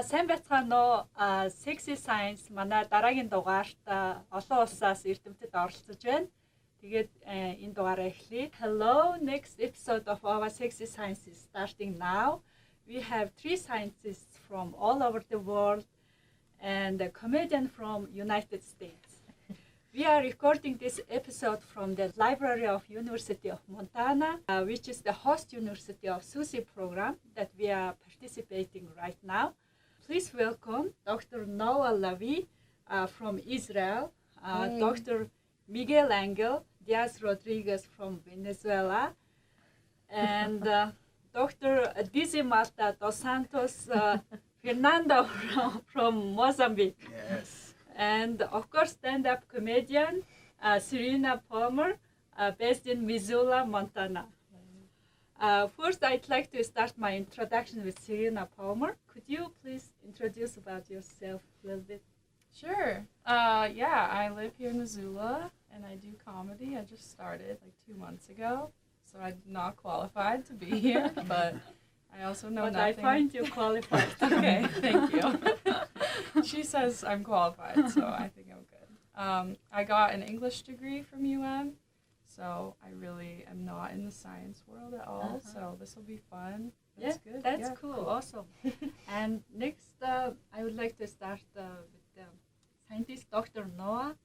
сайн байцгаана уу? Sexy Science манай дараагийн дугаарт олон улсаас эрдэмтэд оролцож байна. Тэгээд энэ дугаараа эхлэе. Hello, next episode of our Sexy Science is starting now. We have 3 scientists from all over the world and a comedian from United States. We are recording this episode from the library of University of Montana, which is the host university of SUSI program that we are participating right now. Please welcome Dr. Noa Lavie from Israel, Dr. Miguel Angel Diaz Rodriguez from Venezuela, and Dr. Dizimalta Dos Santos Fernando from Mozambique. Yes. And of course, stand-up comedian Serena Palmer, based in Missoula, Montana. First, I'd like to start my introduction with Serena Palmer. Could you please introduce about yourself a little bit? Sure. Yeah, I live here in Missoula, and I do comedy. I just started like 2 months ago, so I'm not qualified to be here, but I also know But nothing. I find you qualified. Okay, thank you. She says I'm qualified, so I think I'm good. I got an English degree from UM, so I really am not in the science world at all, so this will be fun. That's good. That's Yeah, cool. Awesome. And next, I would like to start with the scientist, Dr. Noa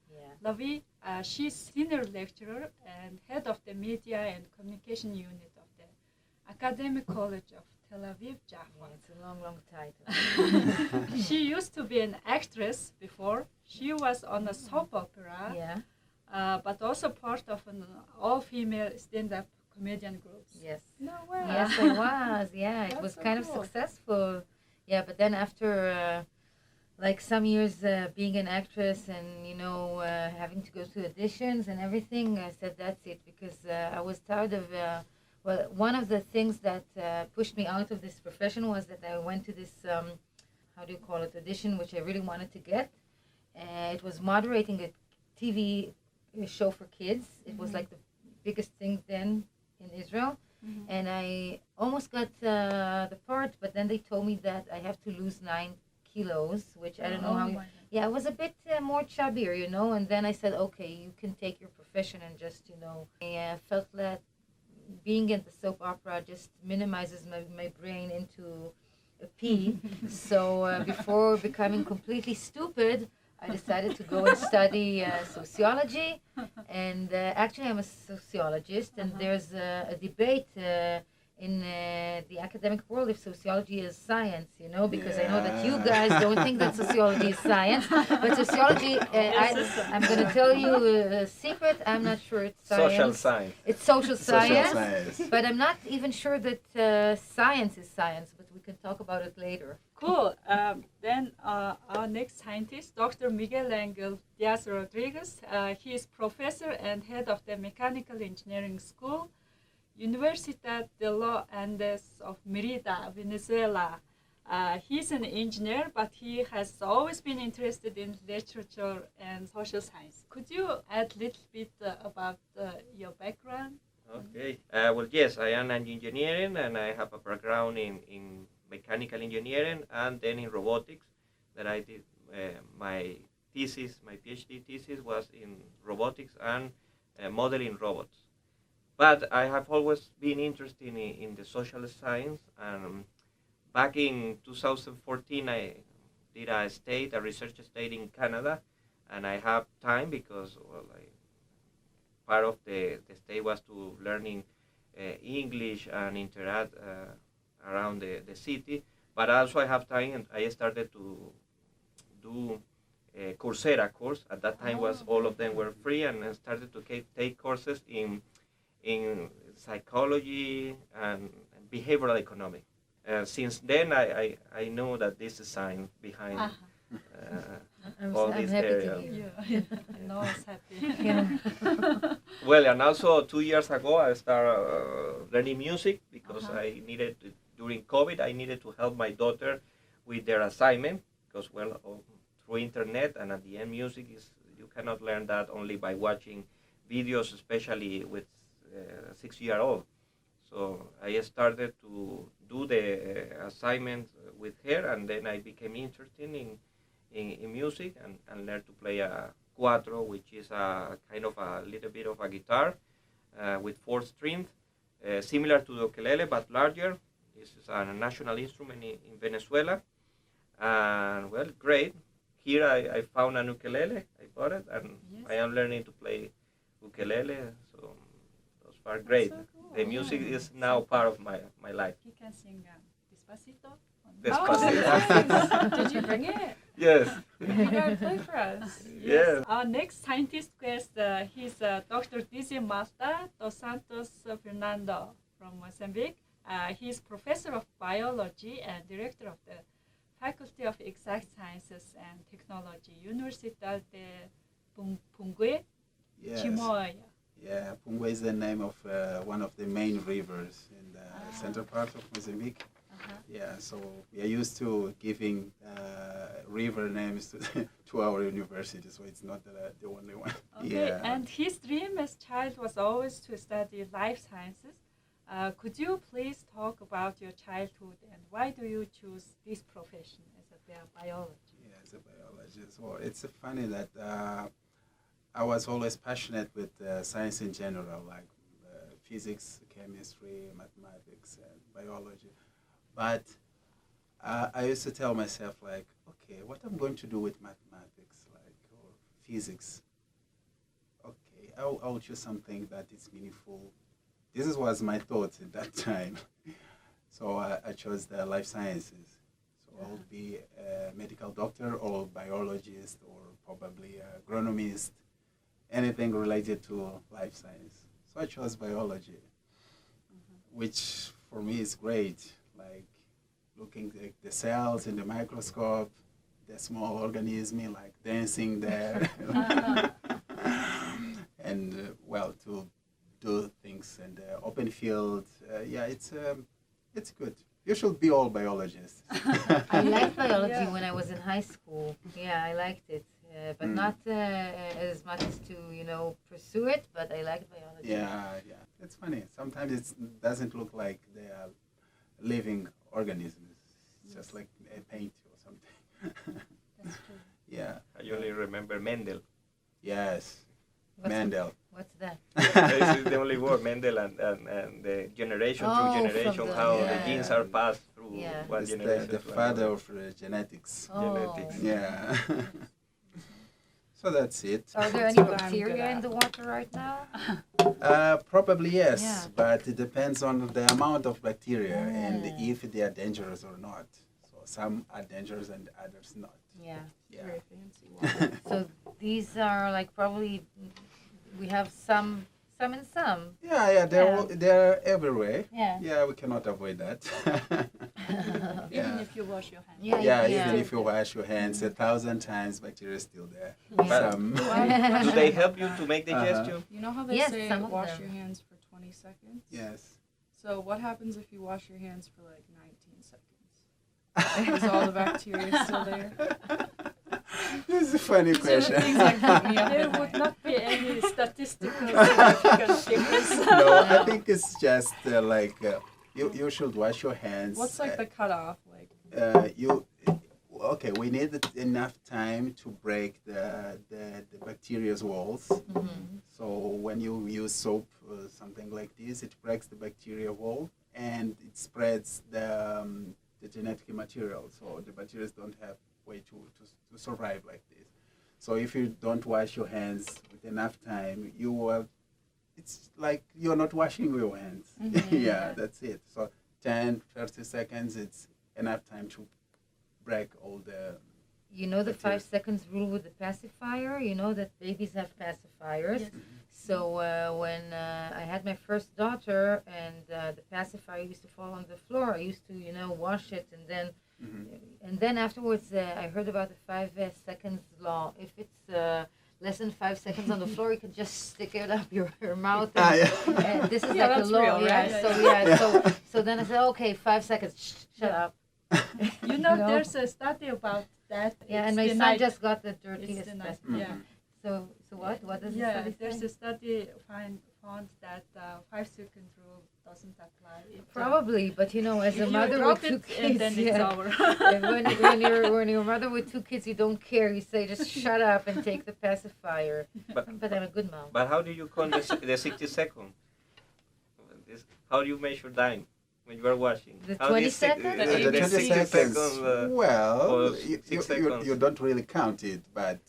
Lavie. She's senior lecturer and head of the media and communication unit of the Academic College of Tel Aviv, Jaffa. Yeah, it's a long title. She used to be an actress before. She was on a soap opera, but also part of an all-female stand-up comedian group. Yes. No way. Yes, I was. Yeah, it That's was so kind cool. of successful. Yeah, but then after like some years being an actress and having to go to auditions and everything, I said that's it, because I was tired of. Well, one of the things that pushed me out of this profession was that I went to this how do you call it, audition, which I really wanted to get. It was moderating a TV show for kids. It was like the biggest thing then in Israel. And I almost got the part, but then they told me that I have to lose 9 kilos, which I don't know how. Yeah, I was a bit more chubbier, and then I said, okay, you can take your profession and just, I felt that being in the soap opera just minimizes my brain into a pea. So before becoming completely stupid, I decided to go and study sociology. And actually, I'm a sociologist, and there's a debate in the academic world if sociology is science, because I know that you guys don't think that sociology is science, but sociology, I'm going to tell you a secret, I'm not sure it's science. Social science. It's social science, science. but I'm not even sure that science is science, but we can talk about it later. Cool. Then our next scientist, Dr. Miguel Angel Diaz Rodriguez. He is professor and head of the Mechanical Engineering School, Universidad de los Andes of Merida, Venezuela. He's an engineer, but he has always been interested in literature and social science. Could you add a little bit about your background? Okay. Well, yes, I am an engineering, and I have a background in mechanical engineering and then in robotics. That I did my PhD thesis was in robotics and modeling robots. But I have always been interested in the social science, and back in 2014 I did a research state in Canada, and I have time because part of the stay was to learning English and interact around the city, but also I have time, and I started to do a Coursera course. At that time was all of them were free, and I started to take courses in psychology and behavioral economics. Since then, I know that this is science behind all I'm these happy areas. to hear. Yeah, no one's happy. Well, and also 2 years ago, I started learning music because I needed to, during COVID, I needed to help my daughter with their assignment because, well, through internet, and at the end, music is, you cannot learn that only by watching videos, especially with 6-year-old. So I started to do the assignment with her, and then I became interested in music and learned to play a cuatro, which is a kind of a little bit of a guitar with 4 strings, similar to the ukulele but larger. This is a national instrument in Venezuela, and well, great. Here I found an ukulele, I bought it, and Yes. I am learning to play ukulele, so those are great. So cool. The music is now part of my life. He can sing Despacito. Despacito. Did you bring it? Yes. You gotta play for us. Yes. Our next scientist guest, he's Dr. Dizimalta Dos Santos Fernando from Mozambique. He's professor of biology and director of the Faculty of Exact Sciences and Technology, Universidad de Pungue, Yes. Chimoia. Yeah, Pungue is the name of one of the main rivers in the central part of Mozambique. Yeah, so we are used to giving river names to our university, so it's not the only one. Okay, Yeah. and his dream as child was always to study life sciences. Could you please talk about your childhood and why do you choose this profession as a biologist? Yeah, as a biologist. Well, it's funny that I was always passionate with science in general, like physics, chemistry, mathematics, and biology. But I used to tell myself, like, okay, what I'm going to do with mathematics, like, or physics. Okay, I'll choose something that is meaningful. This was my thoughts at that time. So I chose the life sciences. So I'll be a medical doctor or biologist or probably agronomist, anything related to life science. So I chose biology, which for me is great. Like looking at the cells in the microscope, the small organism like dancing there, and well, to do things in the open field. Yeah, it's good. You should be all biologists. I liked biology Yeah. when I was in high school. Yeah, I liked it, but not as much as to pursue it. But I liked biology. Yeah. It's funny. Sometimes it doesn't look like they are living organisms. It's just like a paint or something. That's true. Yeah. I only remember Mendel. Yes. What's Mendel. What's that? This is the only word, Mendel, and the generation Oh, through from generation, the- how the yeah. genes are passed through Yeah. one It's generation. the to father another. of genetics. Oh. Genetics. Yeah. So that's it. Are there any That's what I'm bacteria good in at. the water right now? Probably yes, Yeah. but it depends on the amount of bacteria and Ah. if they are dangerous or not. So some are dangerous and others not. Yeah. Yeah. Very fancy one. So these are like probably we have some and some. Yeah, they're everywhere. Yeah. Yeah, we cannot avoid that. Even Yeah. if you wash your hands. Yeah. Even if you wash your hands 1,000 times, bacteria is still there. Yeah. Some. Do they help you to make digestion? You know how they Yes, say some of wash them. your hands for 20 seconds? Yes. So what happens if you wash your hands for like 19 seconds? Is all the bacteria still there? This is a funny These are the question. things that keep me up There at would night. not be any statistical significant difference. No, I think it's just you should wash your hands. What's like the cutoff? Like, Okay, we need enough time to break the bacteria's walls. Mhm. So when you use soap or something like this, it breaks the bacteria wall and it spreads the genetic material. So the bacteria don't have way to survive like this. So if you don't wash your hands with enough time, it's like you're not washing your hands. Yeah, that's it. So 10, 30 seconds, it's enough time to break all the... You know the Bacteria. 5 seconds rule with the pacifier? You know that babies have pacifiers. Yes. So when I had my first daughter and the pacifier used to fall on the floor, I used to, wash it and then afterwards I heard about the 5 seconds law. If it's less than 5 seconds on the floor, you can just stick it up your mouth. And this is Yeah, like a that's law. real, right? So then I said, okay, 5 seconds. Shut up. You know, there's a study about that. Yeah, It's and my son denied. just got the It's dirtiest denied. pacifier. Yeah. So what? What does the Yeah, study there's say? a study found that 5-second rule doesn't apply. Probably, but you know, as if a you mother drop with two it, kids, and then it's over. and when you're a mother with two kids, you don't care. You say just shut up and take the pacifier. But I'm a good mom. But how do you count the 60 seconds? How do you measure time when you are watching? The How 20 do you seconds? The 20 seconds. or Well, 6 seconds. you don't really count it, but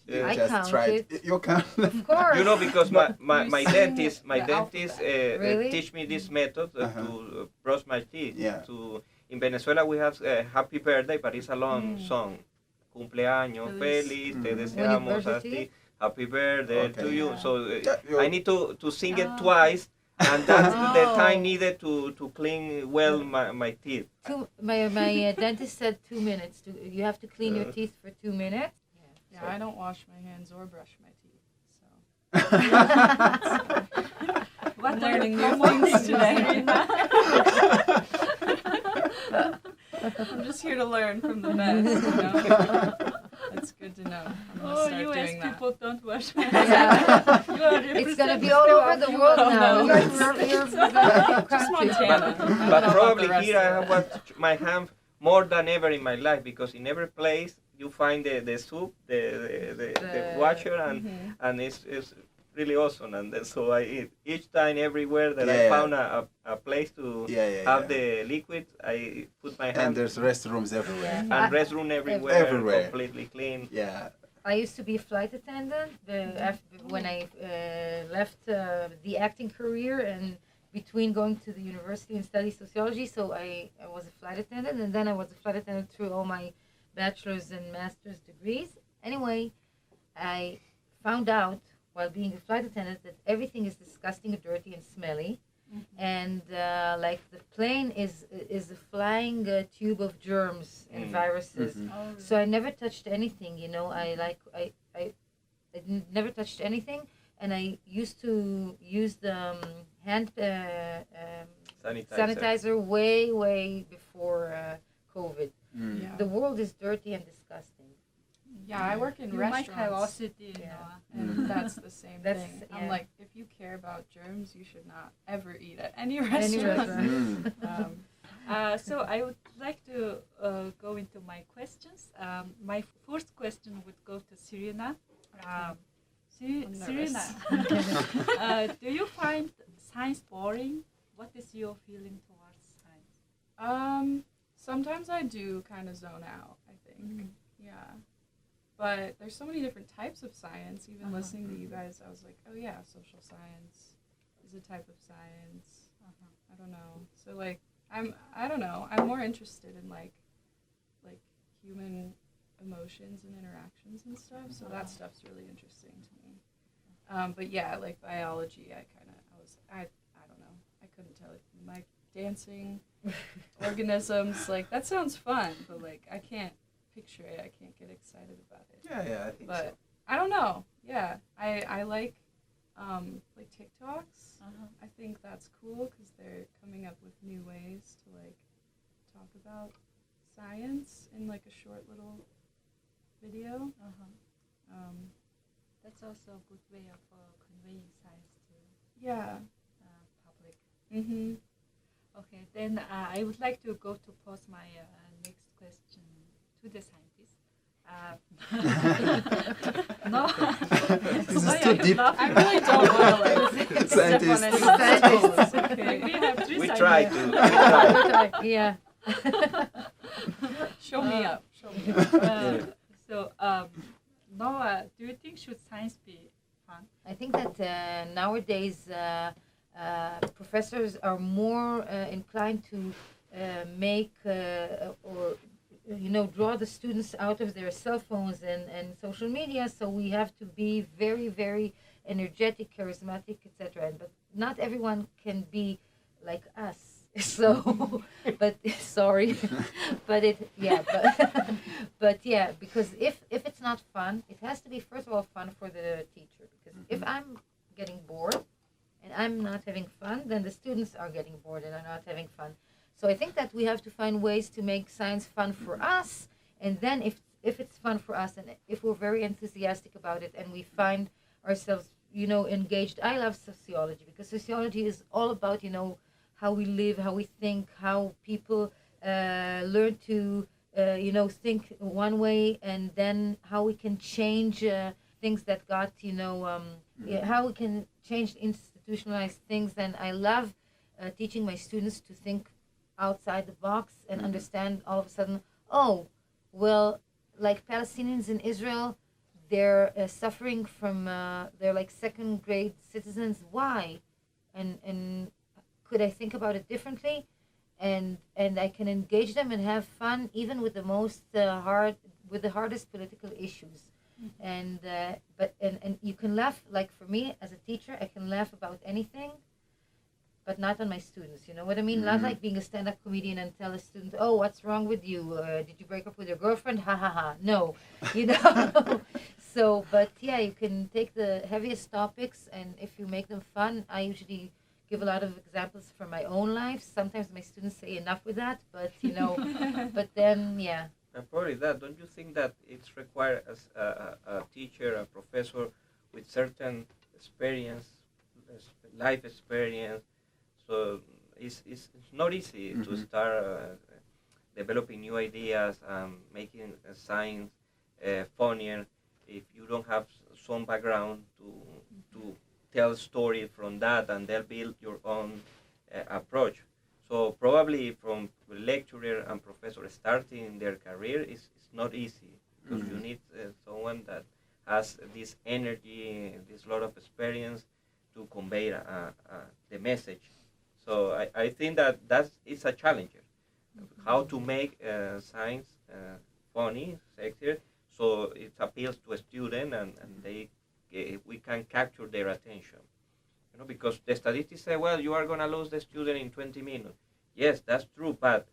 you I just count try it. You count. Of course. You know, because my You dentist sing the Really? teach me this method to brush my teeth. Yeah. In Venezuela we have Happy Birthday, but it's a long song. Cumpleaños feliz, te deseamos brush your a ti. teeth? Happy birthday Okay. to you. Yeah. So Yeah, I need to sing it twice, and that's the time needed to clean well my teeth. My dentist said 2 minutes. You have to clean your teeth for 2 minutes. Yeah, I don't wash my hands or brush my teeth. So What are learning your new things comments, today. Serena? I'm just here to learn from the best. You know? It's good to know. I'm gonna Oh, start U.S. doing that. people don't wash Yeah. hands. You are It's gonna be representative all over of the you. world Oh, now. no. You're representing Just country. Montana. I don't know But about probably the rest here I of have it. washed my hand more than ever in my life, because in every place you find the soup, the washer, and it's really awesome. And then, so I eat each time everywhere that I found a place to have the liquid, I put my And hand. there's restrooms everywhere. And restroom everywhere, Everywhere. completely clean. Yeah. I used to be a flight attendant when I left the acting career and between going to the university and study sociology. So I was a flight attendant, and then I was a flight attendant through all my bachelor's and master's degrees. Anyway, I found out while being a flight attendant that everything is disgusting, dirty, and smelly. And like the plane is a flying tube of germs and viruses. So I never touched anything, you know. I never touched anything, and I used to use the hand sanitizer way before COVID. Yeah. The world is dirty and disgusting. Yeah, I work in You might have restaurants, OCD, Yeah. Noah. and that's the same That's- thing. yeah. I'm like, if you care about germs, you should not ever eat at any Any restaurant. restaurant. So I would like to go into my questions. My first question would go to Serena. Serena, do you find science boring? What is your feeling towards science? Sometimes I do kind of zone out, I think. Yeah. But there's so many different types of science. Even listening to you guys, I was like, oh yeah, social science is a type of science. I don't know. So like, I don't know. I'm more interested in like human emotions and interactions and stuff. So that stuff's really interesting to me. But yeah, like biology, I don't know. I couldn't tell you. Like dancing, organisms, like that sounds fun, but like I can't picture it. I can't get excited about it. Yeah, I think But so. I don't know. Yeah, I like TikToks. I think that's cool because they're coming up with new ways to like talk about science in like a short little video. That's also a good way of conveying science to Yeah. public. Mhm. Okay, then I would like to go to pose my next question to the scientist. No, This why is are too you deep. laughing? I really don't want to like step on Scientist. anyone's toes. We Okay. have three We scientists. try to. Yeah. Show me up. Show me up. So, Noah, do you think should science be fun? I think that nowadays professors are more inclined to make or draw the students out of their cell phones and social media. So we have to be very, very energetic, charismatic, etc. But not everyone can be like us. So, but sorry, but yeah, because if it's not fun, it has to be first of all fun for the teacher. Because if I'm getting bored and I'm not having fun, then the students are getting bored and are not having fun. So I think that we have to find ways to make science fun for us, and then if it's fun for us and if we're very enthusiastic about it and we find ourselves engaged. I love sociology because sociology is all about, how we live, how we think, how people learn to, think one way, and then how we can change things that got, how we can change institutionalized things. And I love teaching my students to think outside the box and understand all of a sudden, oh, well, like Palestinians in Israel, they're suffering from, they're like second grade citizens. Why? And could I think about it differently? And I can engage them and have fun even with the most with the hardest political issues. And and you can laugh, like for me as a teacher, I can laugh about anything, but not on my students. You know what I mean? Not like being a stand-up comedian and tell a student, oh, what's wrong with you? Did you break up with your girlfriend? Ha ha ha. No, So, but yeah, you can take the heaviest topics, and if you make them fun, I usually give a lot of examples from my own life. Sometimes my students say enough with that, but but then, yeah. And probably that, don't you think that it's required as a teacher, a professor with certain experience, life experience? So it's not easy to start developing new ideas and making science funnier if you don't have some background to tell a story from that, and they'll build your own approach. So probably from lecturer and professor starting their career is not easy, because you need someone that has this energy, this lot of experience to convey the message. So I think that is a challenge, how to make science funny, sexier, so it appeals to a student and we can capture their attention. Because the statistics say, well, you are going to lose the student in 20 minutes. Yes, that's true, but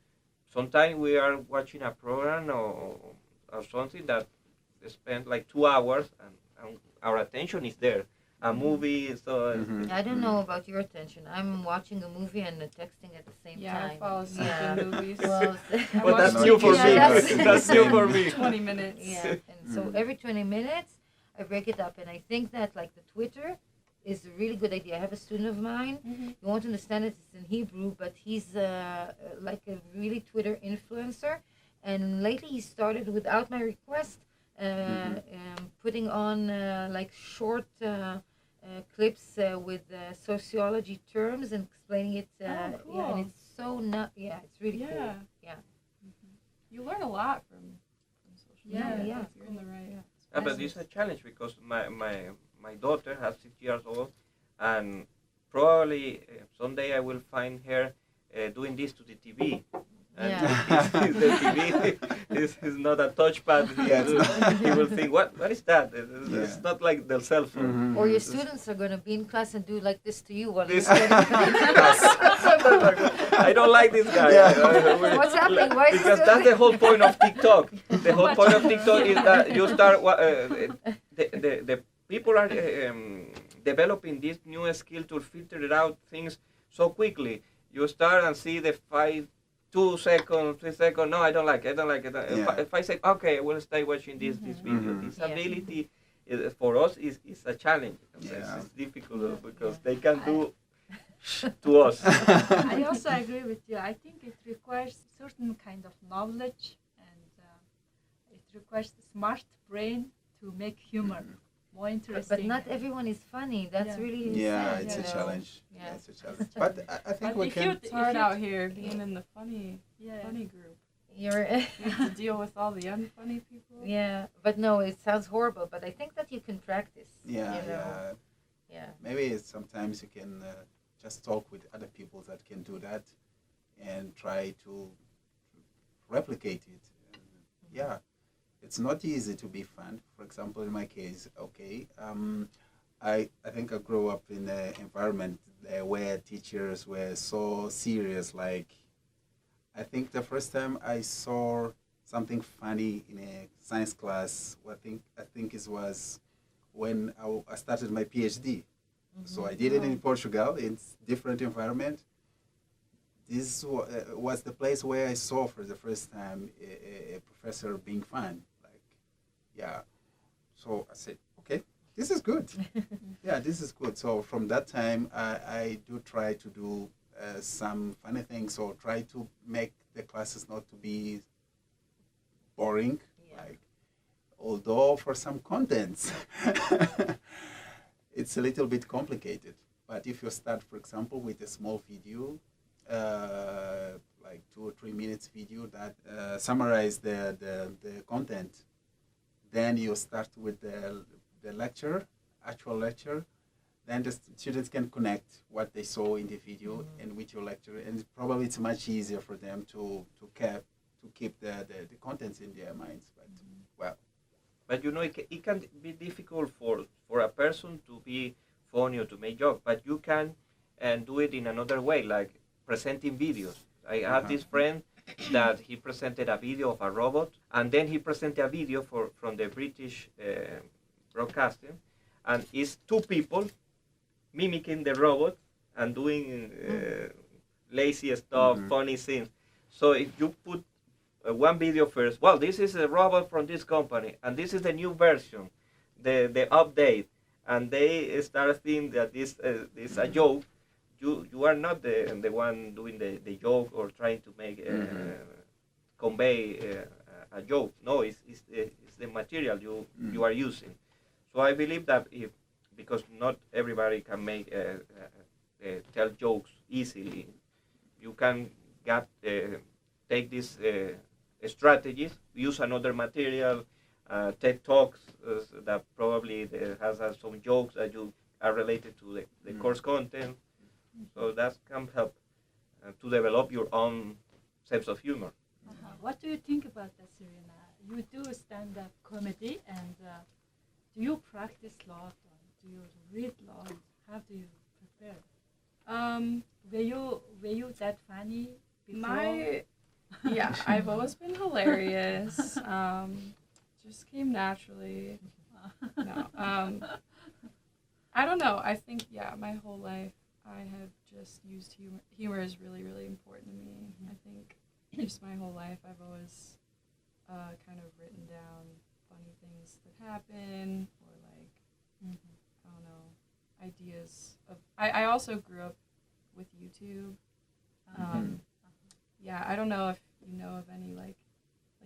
sometimes we are watching a program or something that spends like 2 hours and our attention is there. A movie, so... I don't know about your attention. I'm watching a movie and texting at the same time. Yeah, I fall asleep in movies. Well, but that's new for me. That's new for me. 20 minutes. Yeah, and so every 20 minutes, I break it up. And I think that, like, the Twitter is a really good idea. I have a student of mine. You won't understand it. It's in Hebrew, but he's like a really Twitter influencer. And lately he started, without my request, putting on like short clips with sociology terms and explaining it. Cool. Yeah, and it's so it's really cool. Yeah. You learn a lot from social media. Yeah. If you're in the right. But it's a challenge because my daughter has 6 years old, and probably someday I will find her doing this to the TV. And the TV is not a touchpad. He will think, what is that? It's not like the cell phone. Or your students are going to be in class and do like this to you while This- you're I don't like this guy. What's happening? Why is Because he that's doing the whole point of TikTok. The whole point of TikTok is that you start. The people are developing this new skill to filter out things so quickly. You start and see the 2 seconds, 3 seconds. No, I don't like it. If I say, okay, I will stay watching this video. This ability for us is a challenge. It's difficult because they can do to us. I also agree with you. I think it requires certain kind of knowledge, and it requires a smart brain to make humor more interesting. But not everyone is funny. That's really sad, it's a challenge. Yeah. It's a challenge. But I think we can. It's hard out here being in the funny group. You're You have to deal with all the unfunny people. yeah, but no, it sounds horrible. But I think that you can practice. Yeah. Yeah. Maybe sometimes you can just talk with other people that can do that and try to replicate it. Yeah. It's not easy to be fun. For example, in my case, I think I grew up in an environment where teachers were so serious. Like, I think the first time I saw something funny in a science class, I think it was when I started my PhD. So I did it in Portugal. It's different environment. This was the place where I saw for the first time a professor being fun. Yeah. So I said, okay, this is good. Yeah, this is good. So from that time, I do try to do some funny things, or try to make the classes not to be boring. Yeah. Like, although for some contents, it's a little bit complicated. But if you start, for example, with a small video, like 2 or 3 minutes video that summarize the content, then you start with the lecture, actual lecture, then the students can connect what they saw in the video and with your lecture, and probably it's much easier for them to keep the contents in their minds. But well, But you know, it can be difficult for a person to be funny or to make jokes, but you can do it in another way, like presenting videos. I have this friend that he presented a video of a robot, and then he presented a video from the British broadcasting, and it's 2 people mimicking the robot and doing lazy stuff, funny things. So if you put one video first, well, this is a robot from this company, and this is the new version, the update, and they start thinking that this is a joke. You are not the one doing the joke or trying to make convey a joke. No, it's the material you are using. So I believe that because not everybody can make tell jokes easily, you can take these strategies, use another material, TED Talks that probably has some jokes that you are related to the course content. So that can help to develop your own sense of humor. What do you think about that, Serena? You do stand-up comedy, and do you practice a lot? Or do you read a lot? How do you prepare? Were you that funny before? Yeah, I've always been hilarious. Just came naturally. No, I don't know. I think my whole life I have just used humor. Humor is really, really important to me. I think just my whole life I've always kind of written down funny things that happen, or like I don't know, ideas of. I also grew up with YouTube. Yeah, I don't know if you know of any like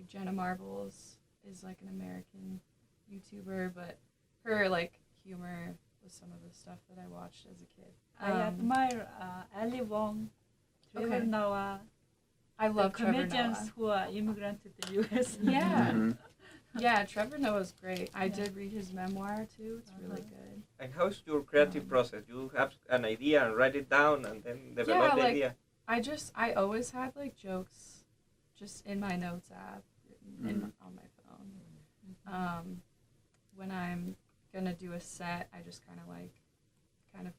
Jenna Marbles is like an American YouTuber, but her like humor was some of the stuff that I watched as a kid. I admire Ali Wong, Trevor Okay. Noah, I love the Trevor comedians Noah. who are immigrant to the U.S. Yeah, yeah, Trevor Noah's great. I did read his memoir too. It's really good. And how's your creative process? You have an idea and write it down and then develop the like, idea? I always had like jokes just in my notes app written on my phone. When I'm gonna do a set, I just kind of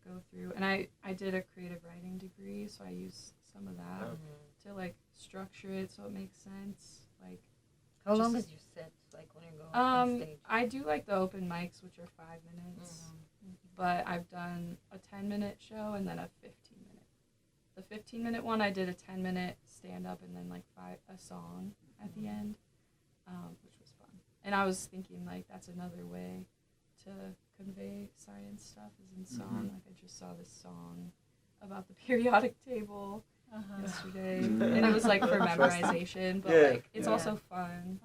go through, and I did a creative writing degree, so I use some of that to like structure it so it makes sense. Like, How long is your set? Like when you're going on stage? I do like the open mics, which are 5 minutes, but I've done a 10-minute show and then a 15-minute. The 15-minute one, I did a 10-minute stand-up and then like a song at the end, which was fun. And I was thinking like that's another way to convey science stuff is in song. Like I just saw this song about the periodic table yesterday, and it was like for memorization, but like it's also fun.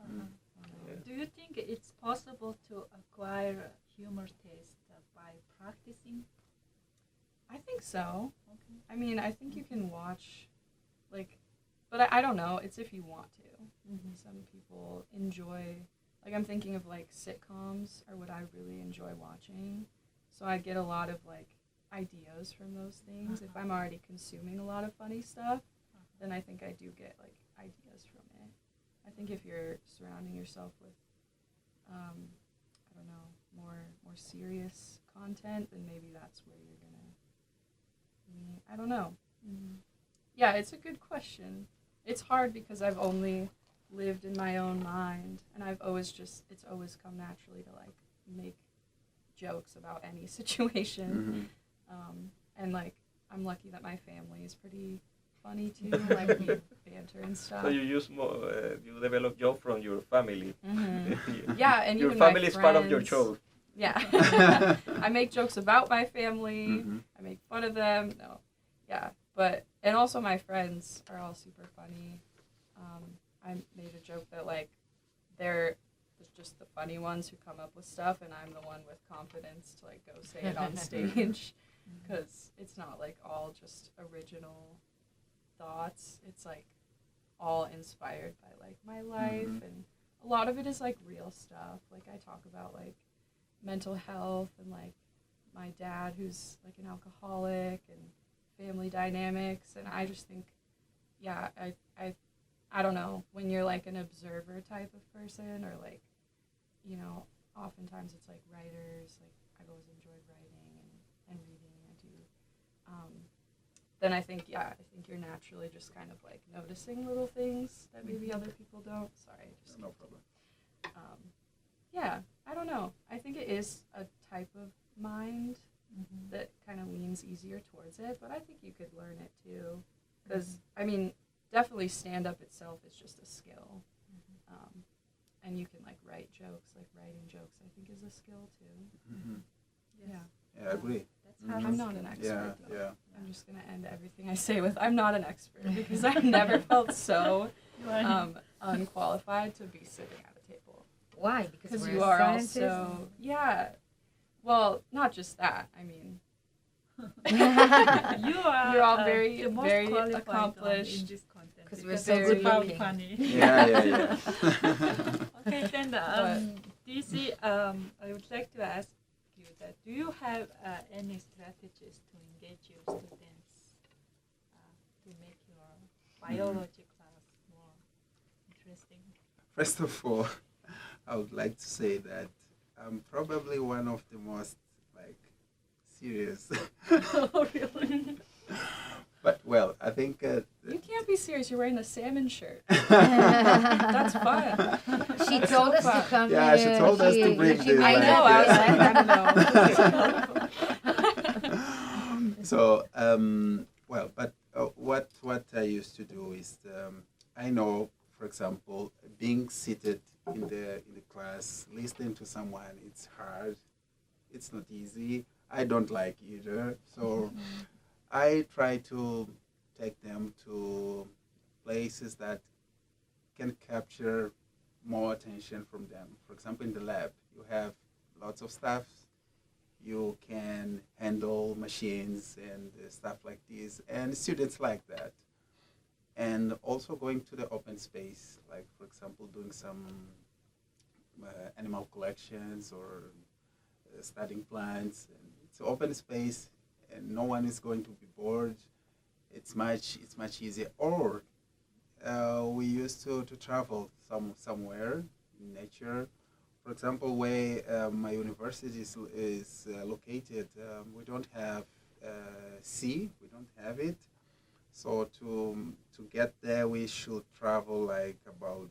Do you think it's possible to acquire a humor taste by practicing? I think so. I mean, I think you can watch, like, but I don't know. It's if you want to. Some people enjoy, like, I'm thinking of, like, sitcoms are what I really enjoy watching. So I get a lot of, like, ideas from those things. If I'm already consuming a lot of funny stuff, then I think I do get, like, ideas from it. I think if you're surrounding yourself with, I don't know, more serious content, then maybe that's where you're gonna meet. I don't know. Yeah, it's a good question. It's hard because I've only lived in my own mind, and I've always it's always come naturally to like make jokes about any situation. And like I'm lucky that my family is pretty funny too. Like we banter and stuff. So you use more, you develop joke from your family. Yeah, and your even family my is part of your friends. show. Yeah. I make jokes about my family. Mm-hmm. I make fun of them. No. Yeah. But, and also my friends are all super funny. I made a joke that, like, they're just the funny ones who come up with stuff, and I'm the one with confidence to, like, go say it on stage. Because it's not, like, all just original thoughts. It's, like, all inspired by, like, my life. Mm-hmm. And a lot of it is, like, real stuff. Like, I talk about, like, mental health and, like, my dad who's, like, an alcoholic and family dynamics. And I just think, yeah, I don't know, when you're, like, an observer type of person or, like, you know, oftentimes it's, like, writers. Like, I've always enjoyed writing and reading. I do. Then I think you're naturally just kind of, like, noticing little things that maybe other people don't. Sorry. No problem. Yeah, I don't know. I think it is a type of mind that kind of leans easier towards it, but I think you could learn it too. Because, I mean, definitely stand-up itself is just a skill. And you can, like, write jokes. Like, writing jokes, I think, is a skill too. Mm-hmm. Yeah. Yeah, I agree. That's I'm not an expert, though. Yeah. I'm just going to end everything I say with, I'm not an expert, because I've never felt so unqualified to be sitting at a table. Why? Because you are also, yeah. Well, not just that. I mean, you're all very, the most very qualified accomplished. in this content. Because we're so Very good found looking. funny. Yeah. Okay, then DC, I would like to ask you that do you have any strategies to engage your students to make your biology class more interesting? First of all, I would like to say that I'm probably one of the most, like, serious. Oh, really? But, well, I think... You can't be serious. You're wearing a salmon shirt. That's fun. She told us to come Yeah, she here. told us to bring this. I like, know. yeah. I don't know. So, well, but what I used to do is, I know, for example, being seated in the class, listening to someone, it's hard. It's not easy. I don't like either. So I try to take them to places that can capture more attention from them. For example, in the lab, you have lots of stuff. You can handle machines and stuff like this, and students like that. And also going to the open space, like, for example, doing some animal collections or studying plants. And it's open space, and no one is going to be bored. It's much easier. Or we used to travel somewhere in nature. For example, where my university is located, we don't have sea. We don't have it. So to get there, we should travel like about,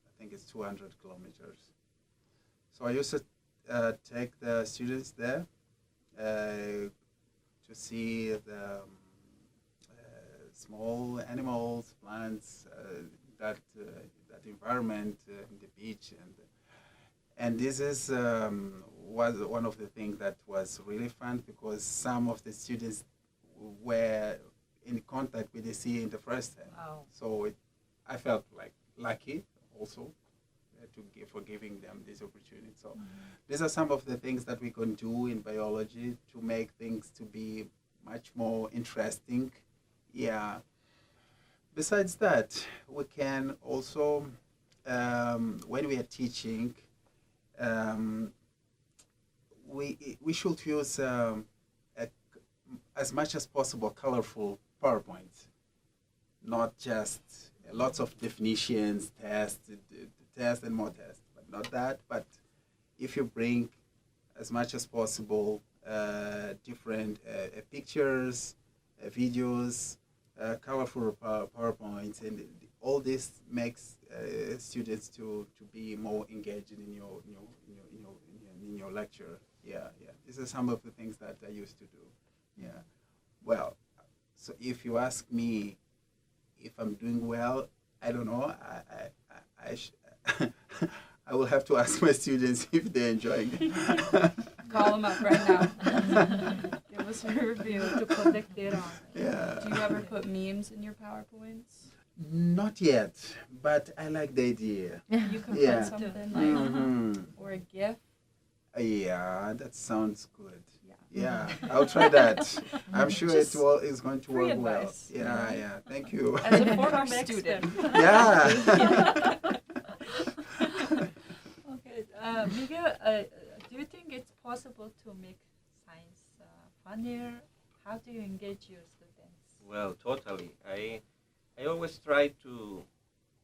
I think it's 200 kilometers. So I used to take the students there to see the small animals, plants, that environment, the beach, and this is was one of the things that was really fun, because some of the students were in contact with the sea in the first time. Wow. So I felt like lucky also for giving them this opportunity. So these are some of the things that we can do in biology to make things to be much more interesting. Yeah. Besides that, we can also, when we are teaching, we should use as much as possible colorful PowerPoint, not just lots of definitions, tests and more tests, but not that. But if you bring as much as possible different pictures, videos, colorful PowerPoints, and all this makes students to be more engaged in your lecture. Yeah. These are some of the things that I used to do. Yeah. Well, so if you ask me if I'm doing well, I don't know. I will have to ask my students if they're enjoying it. Call them up right now. Give us a review. To collect data on it. Yeah. Do you ever put memes in your PowerPoints? Not yet, but I like the idea. You can Yeah. put something like, Mhm. or a GIF. Yeah, that sounds good. Yeah. Yeah, I'll try that. I'm sure Just it's going to free work well. advice. Yeah. Thank you. As a former From student. expert. Yeah. Okay, Miguel, do you think it's possible to make science funnier? How do you engage your students? Well, totally. I always try to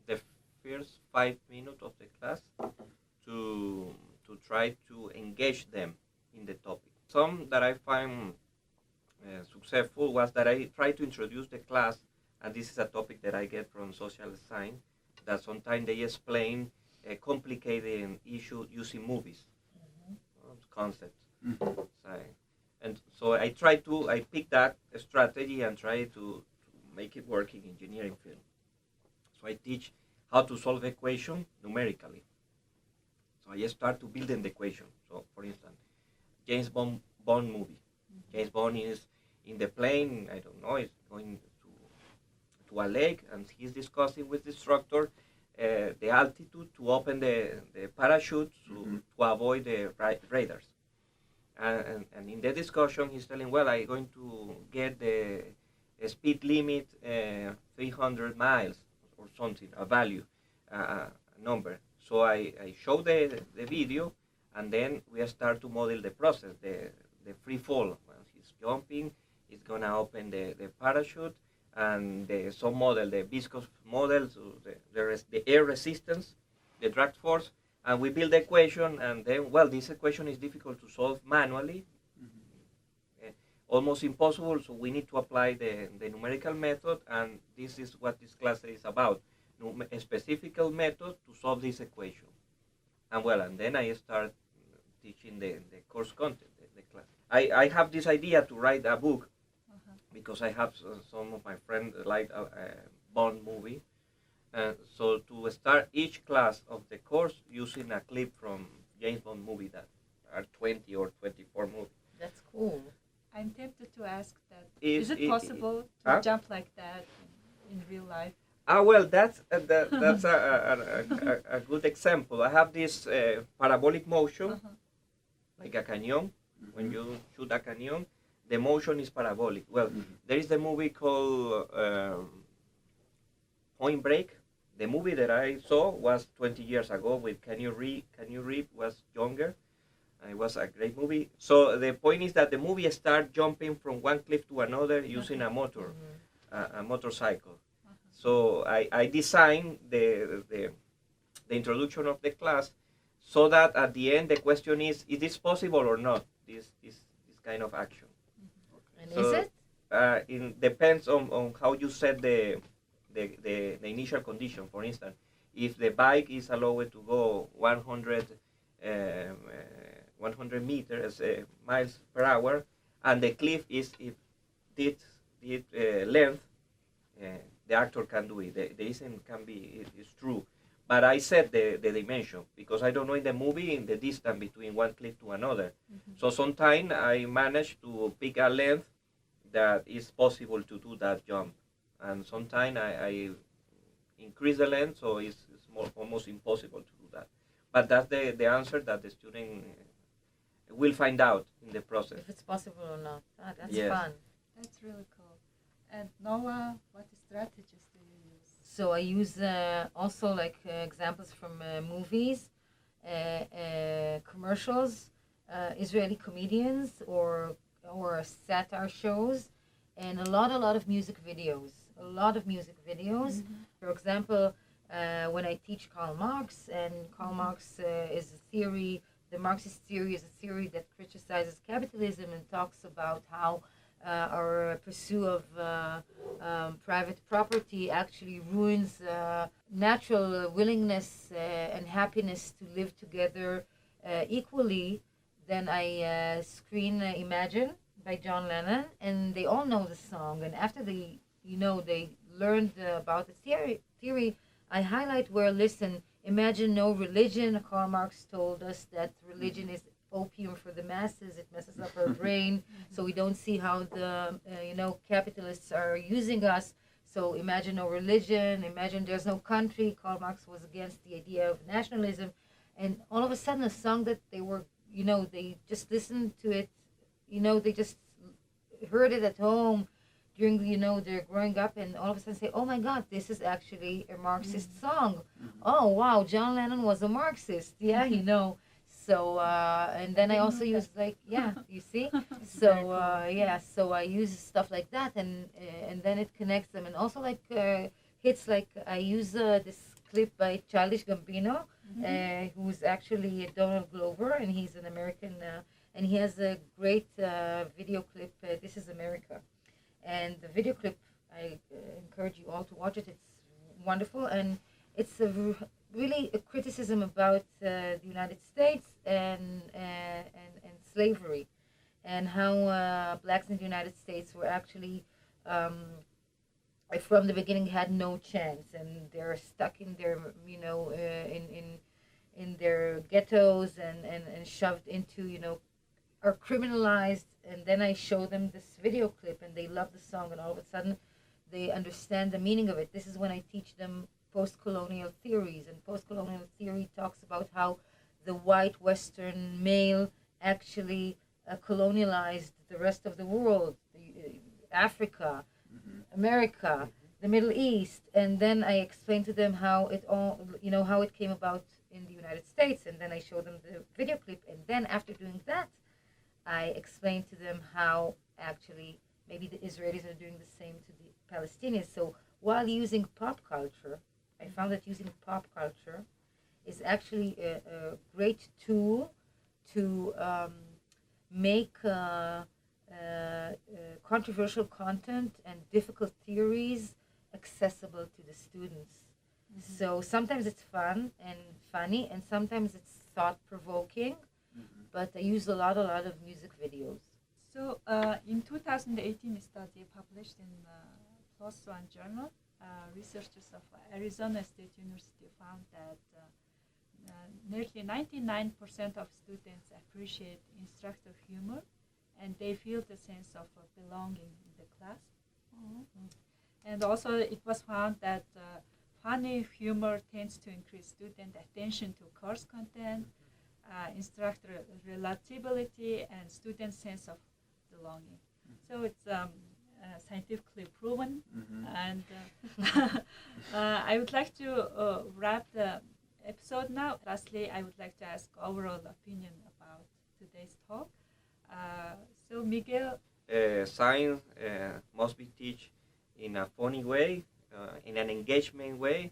the first 5 minutes of the class to try to engage them in the topic. Some that I find successful was that I try to introduce the class, and this is a topic that I get from social science, that sometimes they explain a complicated issue using movies, concepts. Mhm. And so I pick that strategy and try to make it work in engineering field. So I teach how to solve equation numerically. So I start to build the equation. So for instance, James Bond movie. James Bond is in the plane, I don't know, he's going to a lake, and he's discussing with the instructor the altitude to open the parachute to avoid the radars. And in the discussion, he's telling, well, I'm going to get the speed limit 300 miles or something, a value, a number. So I show the video, and then we start to model the process, the free fall. When he's jumping, he's going to open the parachute, and some model, the viscous model, so the air resistance, the drag force, and we build the equation, and then, well, this equation is difficult to solve manually, almost impossible, so we need to apply the numerical method, and this is what this class is about, a specific method to solve this equation. And well, and then I start teaching the course content, the class. I have this idea to write a book, because I have some of my friends like a Bond movie. So to start each class of the course using a clip from James Bond movie that are 20 or 24 movies. That's cool. I'm tempted to ask that. Is it possible to jump like that in real life? Well, that's a good example. I have this parabolic motion, like a canyon. When you shoot a canyon, the motion is parabolic. Well, there is the movie called Point Break. The movie that I saw was 20 years ago with Keanu Reeves was younger. It was a great movie. So the point is that the movie starts jumping from one cliff to another using a motorcycle. So I designed the introduction of the class so that at the end the question is this possible or not, this kind of action. And So, is it? It depends on how you set the initial condition. For instance, if the bike is allowed to go 100 meters miles per hour, and the cliff is length, the actor can do it. The ism can be it's true, but I set the dimension because I don't know in the movie in the distance between one cliff to another. So sometimes I manage to pick a length that is possible to do that jump, and sometimes I increase the length, so it's almost impossible to do that. But that's the answer that the student will find out in the process. If it's possible or not. That's Yes. fun. That's really cool. And Noah, what strategies do you use? So I use also like examples from movies, commercials, Israeli comedians or satire shows, and a lot of music videos. For example, when I teach Karl Marx, and Karl Marx is a theory, the Marxist theory is a theory that criticizes capitalism and talks about how our pursuit of private property actually ruins natural willingness and happiness to live together equally. Then I screen Imagine by John Lennon, and they all know the song. And after they learned about the theory, I highlight where, listen, imagine no religion. Karl Marx told us that religion is opium for the masses. It messes up our brain, so we don't see how the capitalists are using us. So imagine no religion. Imagine there's no country. Karl Marx was against the idea of nationalism, and all of a sudden, a song that they were, they just listened to it, they just heard it at home during, they're growing up, and all of a sudden say, oh my God, this is actually a Marxist song. Oh wow, John Lennon was a Marxist. Yeah, So, and then I also use you see? So, so I use stuff like that, and then it connects them. And also like hits like I use this clip by Childish Gambino, who's actually Donald Glover, and he's an American, and he has a great video clip, This is America. And the video clip, I encourage you all to watch it. It's wonderful, and it's really a criticism about the United States and slavery, and how blacks in the United States were actually from the beginning had no chance, and they're stuck in their in their ghettos and shoved into are criminalized. And then I show them this video clip, and they love the song, and all of a sudden they understand the meaning of it. This is when I teach them post-colonial theories, and post-colonial theory talks about how the white Western male actually colonialized the rest of the world, Africa, America, the Middle East, and then I explain to them how it all, how it came about in the United States, and then I show them the video clip, and then after doing that, I explain to them how actually maybe the Israelis are doing the same to the Palestinians. So while using pop culture, I found that using pop culture is actually a great tool to make controversial content and difficult theories accessible to the students. So sometimes it's fun and funny, and sometimes it's thought-provoking, but I use a lot of music videos. So in 2018 study published in PLOS ONE journal, researchers of Arizona State University found that nearly 99% of students appreciate instructor humor, and they feel the sense of belonging in the class. And also it was found that funny humor tends to increase student attention to course content, instructor relatability, and student sense of belonging. So it's scientifically proven, and I would like to wrap the episode now. Lastly, I would like to ask overall opinion about today's talk. So Miguel, science must be taught in a funny way, in an engagement way,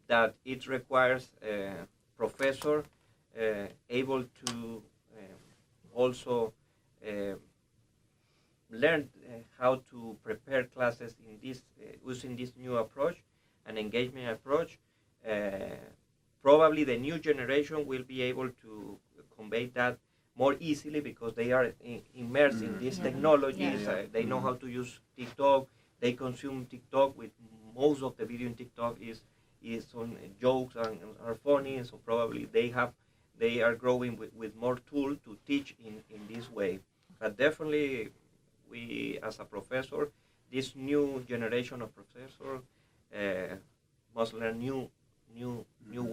that it requires a professor able to also learn how to prepare classes in this using this new approach, an engagement approach. Probably the new generation will be able to convey that more easily because they are immersed in these technologies. They know how to use TikTok. They consume TikTok. With most of the video in TikTok is on jokes and are funny. So probably they are growing with more tool to teach in this way. But definitely, we as a professor, this new generation of professor must learn new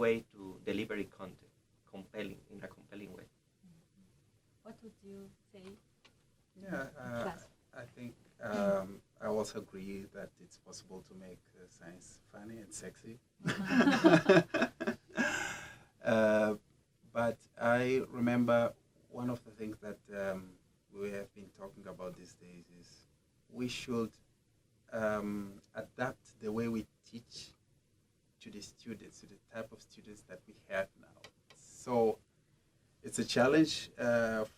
way to deliver content, in a compelling way. what would you say? Yeah, I think I also agree that it's possible to make science funny and sexy. But I remember one of the things that we have been talking about these days is we should adapt the way we teach to the students, to the type of students that we have now. So it's a challenge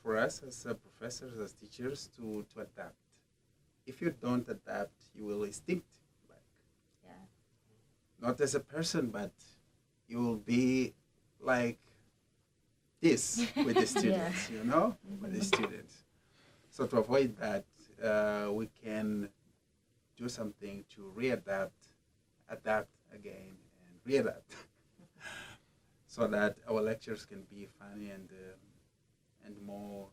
for us as professors, as teachers, to adapt. If you don't adapt, you will extinct. Not as a person, but you will be like this with the students, with the students. So to avoid that, we can do something to adapt again, and readapt. so that our lectures can be funny and more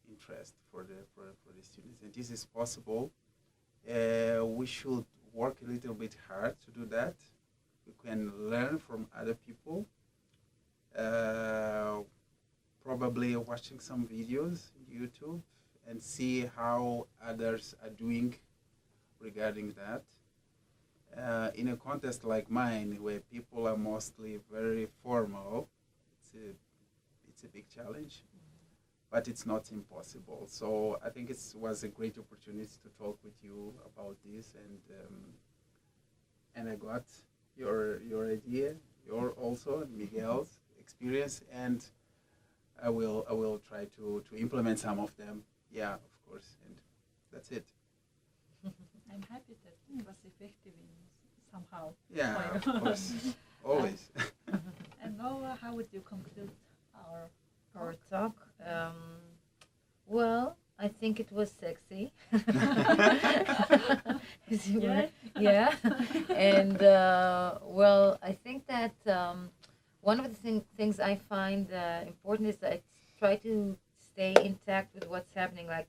interest for the students. And this is possible. We should work a little bit hard to do that. We can learn from other people. Probably watching some videos on YouTube and see how others are doing regarding that. In a context like mine, where people are mostly very formal, it's a big challenge, but it's not impossible. So I think it was a great opportunity to talk with you about this, and I got your idea, your also Miguel's experience, and I will try to implement some of them. Yeah, of course, and that's it. I'm happy that it was effective in somehow. Yeah, of course, always. And Noa, how would you conclude our talk? Well, I think it was sexy. As you were. Yeah. And well, I think that one of the things I find important is that I try to stay intact with what's happening. Like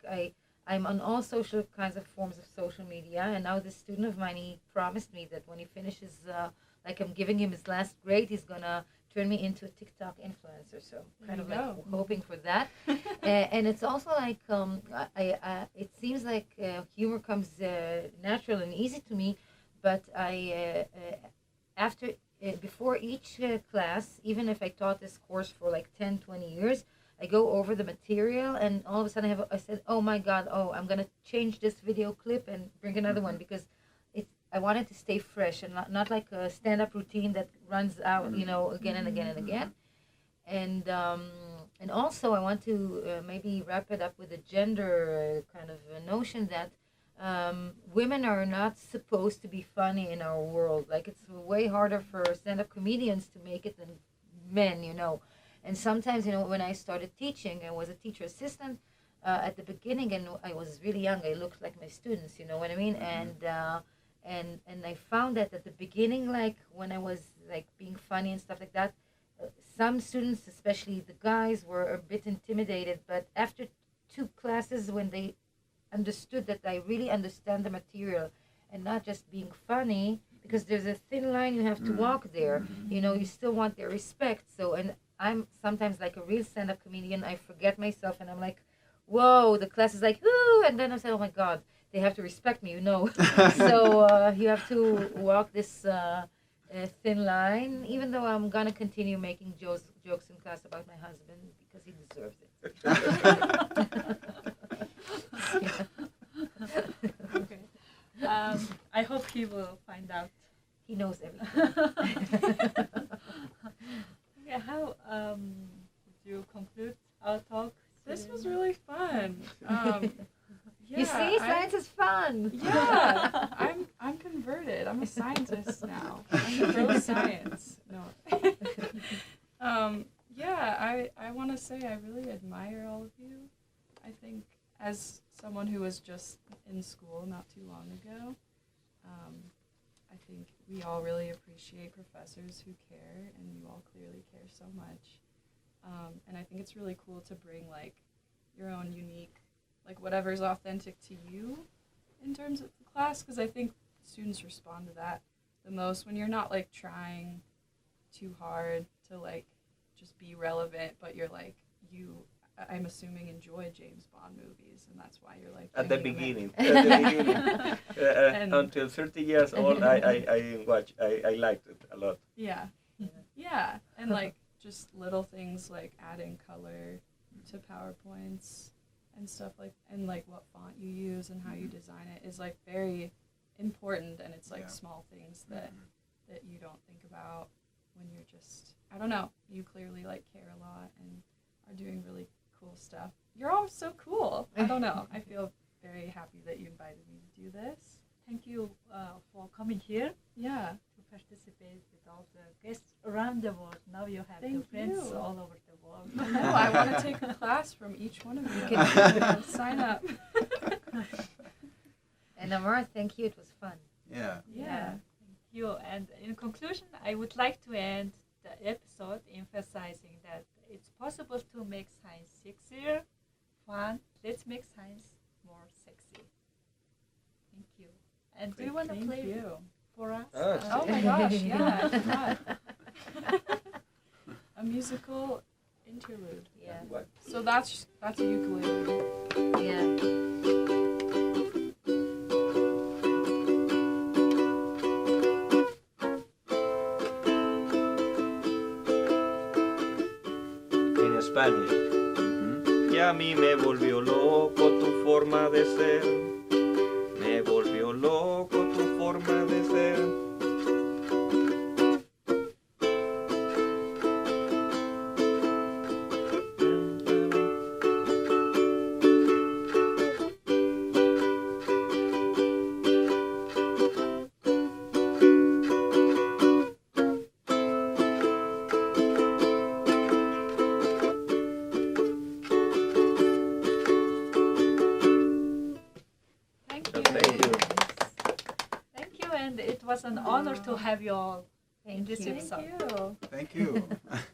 I'm on all social kinds of forms of social media, and now this student of mine, he promised me that when he finishes, like I'm giving him his last grade, he's gonna turn me into a TikTok influencer. So I'm kind of like hoping for that. And it's also like it seems like humor comes natural and easy to me, but I before each class, even if I taught this course for like 10, 20 years, I go over the material, and all of a sudden I said, oh my God, I'm going to change this video clip and bring another one, because I wanted to stay fresh and not like a stand-up routine that runs out, again and again and again. And also I want to maybe wrap it up with a gender kind of a notion that women are not supposed to be funny in our world. Like, it's way harder for stand-up comedians to make it than men, And sometimes, when I started teaching, I was a teacher assistant at the beginning, and I was really young. I looked like my students, you know what I mean? And I found that at the beginning, like when I was like being funny and stuff like that, some students, especially the guys, were a bit intimidated. But after 2 classes, when they understood that I really understand the material and not just being funny, because there's a thin line you have to walk there, you still want their respect. So, and I'm sometimes like a real stand-up comedian, I forget myself and I'm like, whoa, the class is like, whoo, and then I said, oh my God, they have to respect me, So you have to walk this thin line, even though I'm gonna continue making jokes in class about my husband because he deserves it. Okay. I hope he will find out. He knows everything. Okay, how would you conclude our talk? This was really fun. You see, science is fun. Yeah, I'm converted. I'm a scientist now. I'm pro science. No. I want to say I really admire all of you. I think as someone who was just in school not too long ago, I think we all really appreciate professors who care, and you all clearly care so much. And I think it's really cool to bring like your own unique, like whatever's authentic to you in terms of the class, because I think students respond to that the most when you're not like trying too hard to like just be relevant, but you're like, I'm assuming enjoy James Bond movies, and that's why you're like at the beginning. Until 30 years old, I liked it a lot. Yeah, and like just little things like adding color to PowerPoints and stuff like, and like what font you use and how you design it is like very important, and it's like small things that you don't think about when you're just, I don't know, you clearly like care a lot and are doing really cool stuff. You're all so cool. I don't know. I feel very happy that you invited me to do this. Thank you for coming here. Yeah. To participate with all the guests around the world. Now you have Thank friends you. all over the world. No, I want to take a class from each one of you. Sign up. And Amara, thank you. It was fun. Yeah. Thank you. And in conclusion, I would like to end the episode emphasizing that it's possible to make science sexier, fun. Let's make science more sexy. Thank you. And do you want to Thank play you. for us? Oh my gosh, yeah, I forgot. A musical interlude. Yeah. So that's a ukulele. Yeah. In Spanish. Mhm. Y a mí me volvió loco tu forma de ser. Me volvió loco tu forma de ser. Thank So you. thank you. Thank you, and it was an honor to have you all in Thank this you. episode. Thank you. Thank you.